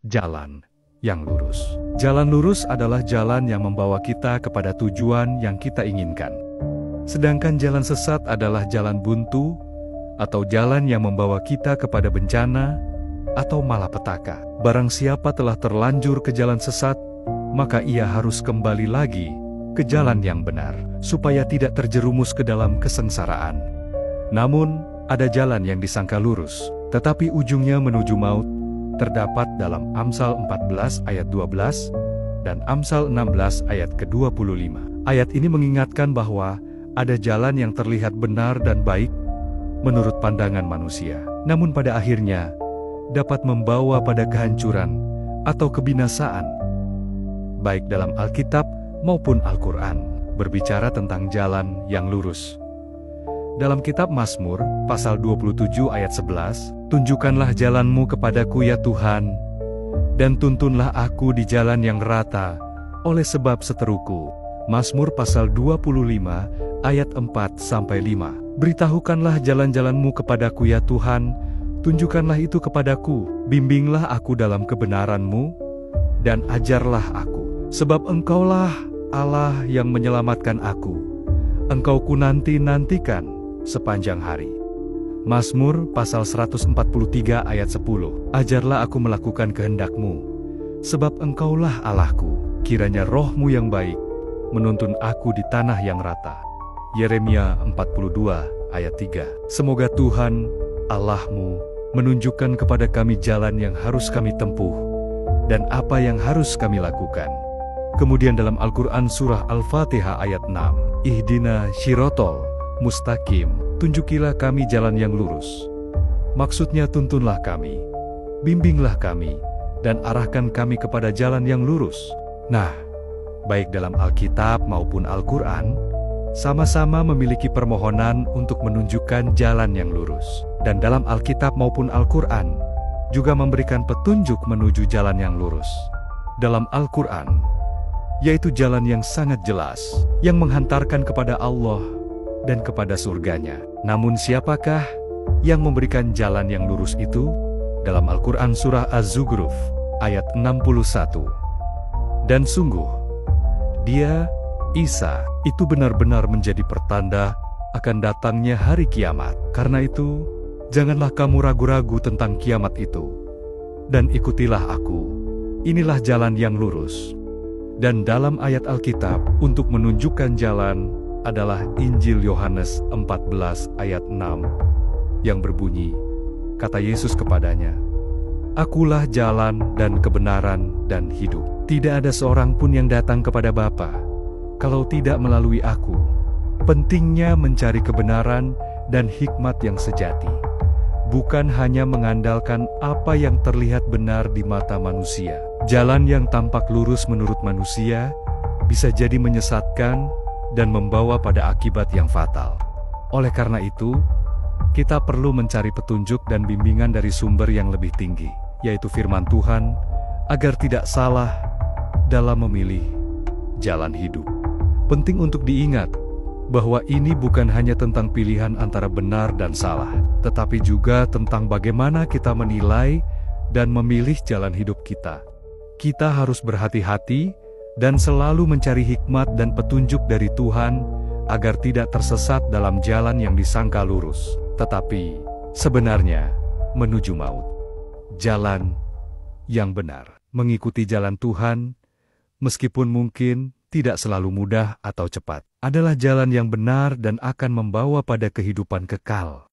jalan yang lurus. Jalan lurus adalah jalan yang membawa kita kepada tujuan yang kita inginkan. Sedangkan jalan sesat adalah jalan buntu atau jalan yang membawa kita kepada bencana atau malapetaka. Barang siapa telah terlanjur ke jalan sesat, maka ia harus kembali lagi ke jalan yang benar, supaya tidak terjerumus ke dalam kesengsaraan. Namun, ada jalan yang disangka lurus, tetapi ujungnya menuju maut, terdapat dalam Amsal 14 ayat 12 dan Amsal 16 ayat ke-25. Ayat ini mengingatkan bahwa ada jalan yang terlihat benar dan baik menurut pandangan manusia, namun pada akhirnya dapat membawa pada kehancuran atau kebinasaan. Baik dalam Alkitab maupun Al-Quran berbicara tentang jalan yang lurus. Dalam kitab Mazmur, pasal 27 ayat 11, "Tunjukkanlah jalanmu kepadaku ya Tuhan, dan tuntunlah aku di jalan yang rata, oleh sebab seteruku." Mazmur pasal 25 ayat 4-5. "Beritahukanlah jalan-jalanmu kepadaku ya Tuhan, tunjukkanlah itu kepadaku, bimbinglah aku dalam kebenaran-Mu, dan ajarlah aku. Sebab Engkaulah Allah yang menyelamatkan aku, Engkau ku nanti-nantikan sepanjang hari." Mazmur pasal 143 ayat 10, "Ajarlah aku melakukan kehendak-Mu, sebab Engkaulah Allahku. Kiranya roh-Mu yang baik menuntun aku di tanah yang rata." Yeremia 42 ayat 3, "Semoga Tuhan Allah-Mu menunjukkan kepada kami jalan yang harus kami tempuh dan apa yang harus kami lakukan." Kemudian dalam Al-Quran surah Al-Fatihah ayat 6, "Ihdina syirotol mustaqim, tunjukilah kami jalan yang lurus." Maksudnya tuntunlah kami, bimbinglah kami, dan arahkan kami kepada jalan yang lurus. Nah, baik dalam Alkitab maupun Al-Quran, sama-sama memiliki permohonan untuk menunjukkan jalan yang lurus. Dan dalam Alkitab maupun Al-Quran, juga memberikan petunjuk menuju jalan yang lurus. Dalam Al-Quran, yaitu jalan yang sangat jelas, yang menghantarkan kepada Allah dan kepada surganya. Namun siapakah yang memberikan jalan yang lurus itu? Dalam Al-Quran surah Az-Zukhruf ayat 61. "Dan sungguh, Dia, Isa, itu benar-benar menjadi pertanda akan datangnya hari kiamat. Karena itu, janganlah kamu ragu-ragu tentang kiamat itu, dan ikutilah aku. Inilah jalan yang lurus." Dan dalam ayat Alkitab untuk menunjukkan jalan adalah Injil Yohanes 14 ayat 6 yang berbunyi, kata Yesus kepadanya, "Akulah jalan dan kebenaran dan hidup. Tidak ada seorang pun yang datang kepada Bapa kalau tidak melalui aku." Pentingnya mencari kebenaran dan hikmat yang sejati, bukan hanya mengandalkan apa yang terlihat benar di mata manusia. Jalan yang tampak lurus menurut manusia bisa jadi menyesatkan dan membawa pada akibat yang fatal. Oleh karena itu, kita perlu mencari petunjuk dan bimbingan dari sumber yang lebih tinggi, yaitu firman Tuhan, agar tidak salah dalam memilih jalan hidup. Penting untuk diingat bahwa ini bukan hanya tentang pilihan antara benar dan salah, tetapi juga tentang bagaimana kita menilai dan memilih jalan hidup kita. Kita harus berhati-hati dan selalu mencari hikmat dan petunjuk dari Tuhan agar tidak tersesat dalam jalan yang disangka lurus, tetapi sebenarnya menuju maut. Jalan yang benar, mengikuti jalan Tuhan, meskipun mungkin tidak selalu mudah atau cepat, adalah jalan yang benar dan akan membawa pada kehidupan kekal.